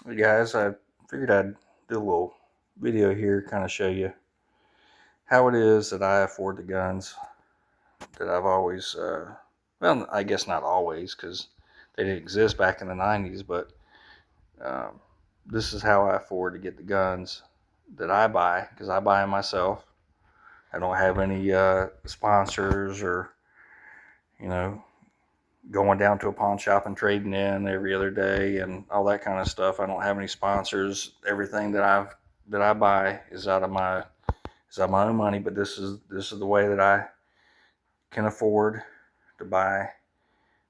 Hey guys, I figured I'd do a little video here, kind of show you how it is that I afford the guns that I've always, well, I guess not always, because they didn't exist back in the 90s, but um, this is how I afford to get the guns that I buy, because I buy them myself. I don't have any sponsors or, you know, going down to a pawn shop and trading in every other day and all that kind of stuff. I don't have any sponsors. Everything that I buy is out of my own money. But this is the way that I can afford to buy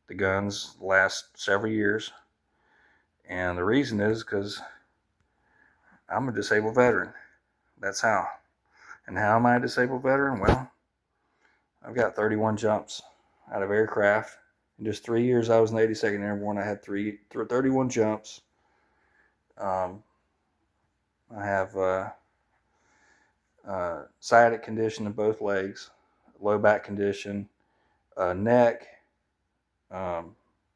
the guns the last several years. And the reason is because I'm a disabled veteran. That's how. And how am I a disabled veteran? Well, I've got 31 jumps out of aircraft. In just 3 years, I was in the 82nd Airborne. I had 31 jumps. Um, I have sciatic condition in both legs, low back condition, neck, and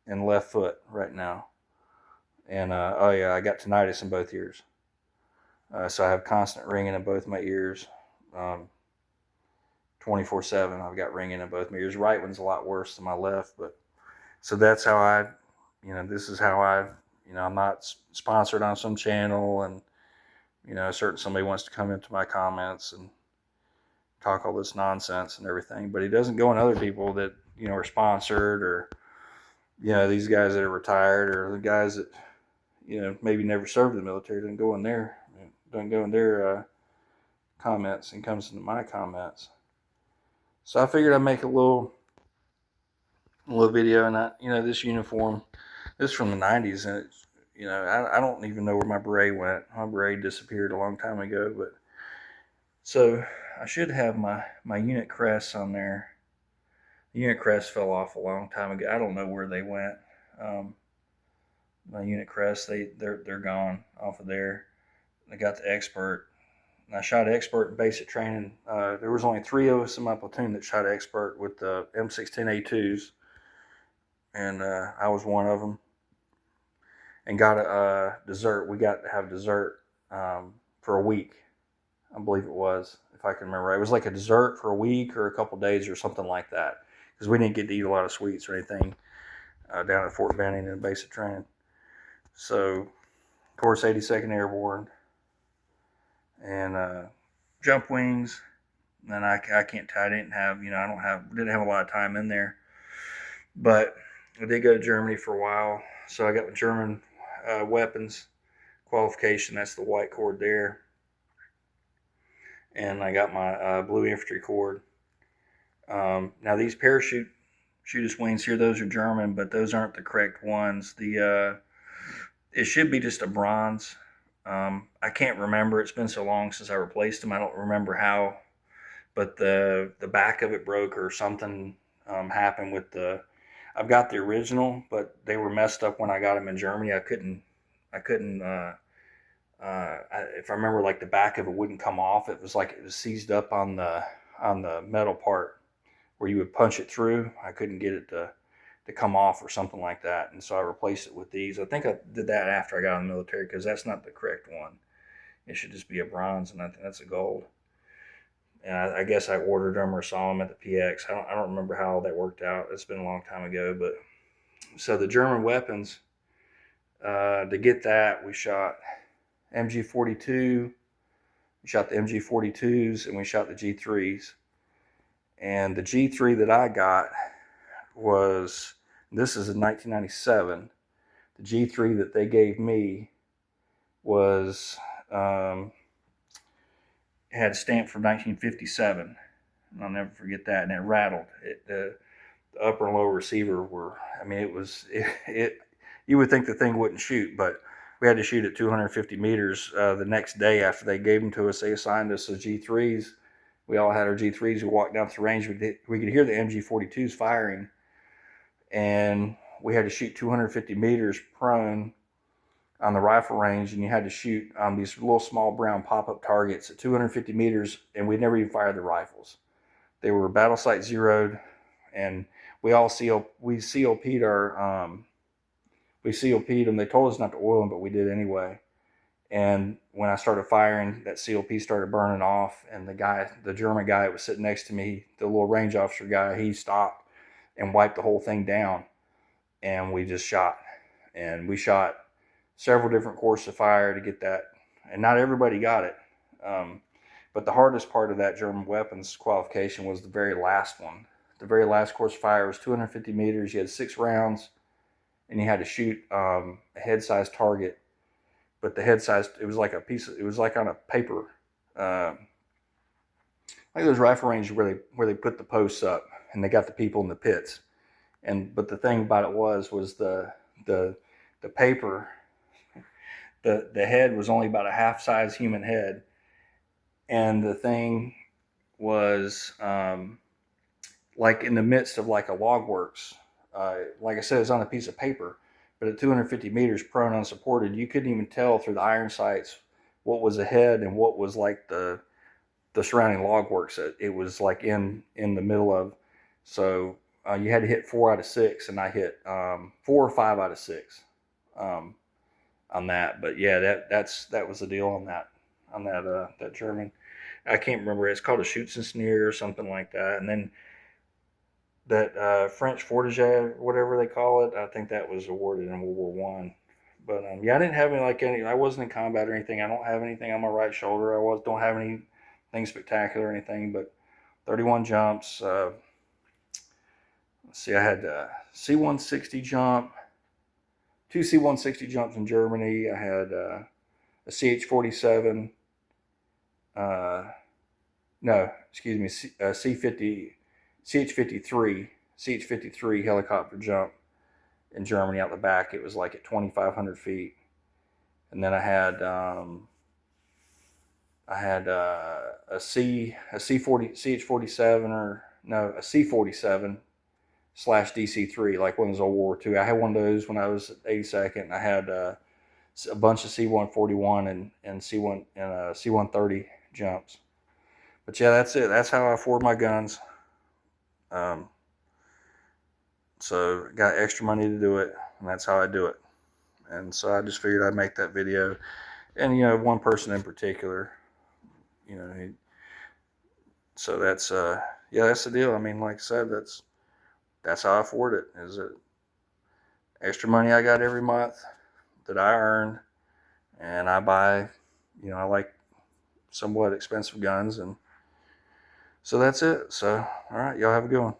left foot right now. And oh yeah, I got tinnitus in both ears. So I have constant ringing in both my ears, 24/7. I've got ringing in both my ears. Right one's a lot worse than my left, but so that's how this is how I'm not sponsored on some channel, and certain somebody wants to come into my comments and talk all this nonsense and everything, but he doesn't go on other people that are sponsored, or these guys that are retired, or the guys that maybe never served in the military. Doesn't go in their comments and comes into my comments. So I figured I'd make a little video. And this uniform, this is from the 90s, and it's, I don't even know where my beret went. My beret disappeared a long time ago, but so I should have my unit crests on there. The unit crests fell off a long time ago. I don't know where they went. My unit crests, they're gone off of there. I got the expert. I shot expert in basic training. There was only 3 of us in my platoon that shot expert with the M16A2s, and I was one of them. And got a dessert. We got to have dessert for a week, I believe it was, if I can remember. It was like a dessert for a week or a couple days or something like that, because we didn't get to eat a lot of sweets or anything down at Fort Benning in basic training. So, of course, 82nd Airborne and jump wings. And I can't tell. I didn't have didn't have a lot of time in there, but I did go to Germany for a while. So I got my German weapons qualification. That's the white cord there, and I got my blue infantry cord. Now these parachute wings here, those are German, but those aren't the correct ones. It should be just a bronze. I can't remember. It's been so long since I replaced them. I don't remember how, but the back of it broke or something happened with the. I've got the original, but they were messed up when I got them in Germany. I couldn't. If I remember, like the back of it wouldn't come off. It was like it was seized up on the metal part where you would punch it through. I couldn't get it to come off or something like that, and so I replaced it with these. I think I did that after I got in the military, because that's not the correct one. It should just be a bronze, and I think that's a gold. And I guess I ordered them or saw them at the PX. I don't remember how that worked out. It's been a long time ago, but so the German weapons, to get that, we shot MG42, we shot the MG42s, and we shot the G3s. And the G3 that I got was, this is in 1997. The G3 that they gave me was had a stamp from 1957. And I'll never forget that. And it rattled. The upper and lower receiver were, I mean, it you would think the thing wouldn't shoot, but we had to shoot at 250 meters the next day after they gave them to us. They assigned us the G3s. We all had our G3s. We walked down to the range. We could hear the MG42s firing, and we had to shoot 250 meters prone on the rifle range, and you had to shoot these little small brown pop-up targets at 250 meters, and we'd never even fired the rifles. They were battle site zeroed, and we COP'd our we COP'd them. They told us not to oil them, but we did anyway. And when I started firing, that COP started burning off, and the German guy that was sitting next to me, the little range officer guy, he stopped and wiped the whole thing down, and we just shot. And we shot several different courses of fire to get that, and not everybody got it. But the hardest part of that German weapons qualification was the very last one. The very last course of fire was 250 meters. You had 6 rounds, and you had to shoot a head-sized target. But the head size, it was like it was like on a paper, like those rifle ranges where they put the posts up and they got the people in the pits. But the thing about it was the paper, the head was only about a half size human head, and the thing was like in the midst of like a log works. Like I said, it's on a piece of paper. But at 250 meters prone unsupported, you couldn't even tell through the iron sights what was ahead and what was like the surrounding log works. It was like in the middle of. So you had to hit 4 out of 6, and I hit 4 or 5 out of 6 on that. But yeah, that was the deal on that German. I can't remember. It's called a Schützenschnee or something like that. And then that French Fortigé, whatever they call it, I think that was awarded in World War One. But yeah, I didn't have I wasn't in combat or anything. I don't have anything on my right shoulder. Don't have anything spectacular or anything. But 31 jumps. Let's see, I had a C-160 jump, 2 C-160 jumps in Germany. I had a CH-47. No, excuse me, C-50. CH-53 helicopter jump in Germany out the back. It was like at 2,500 feet. And then I had a CH-47 or no, a C-47 / DC-3, like one of those World War II. I had one of those when I was at 82nd. I had a bunch of C-141 and C-130 jumps. But yeah, that's it. That's how I afford my guns. So got extra money to do it, and that's how I do it. And so I just figured I'd make that video. And one person in particular, so that's yeah, that's the deal. I mean, like I said, that's how I afford it. Is it extra money I got every month that I earn, and I buy, I like somewhat expensive guns, and so that's it. So all right, y'all have a good one.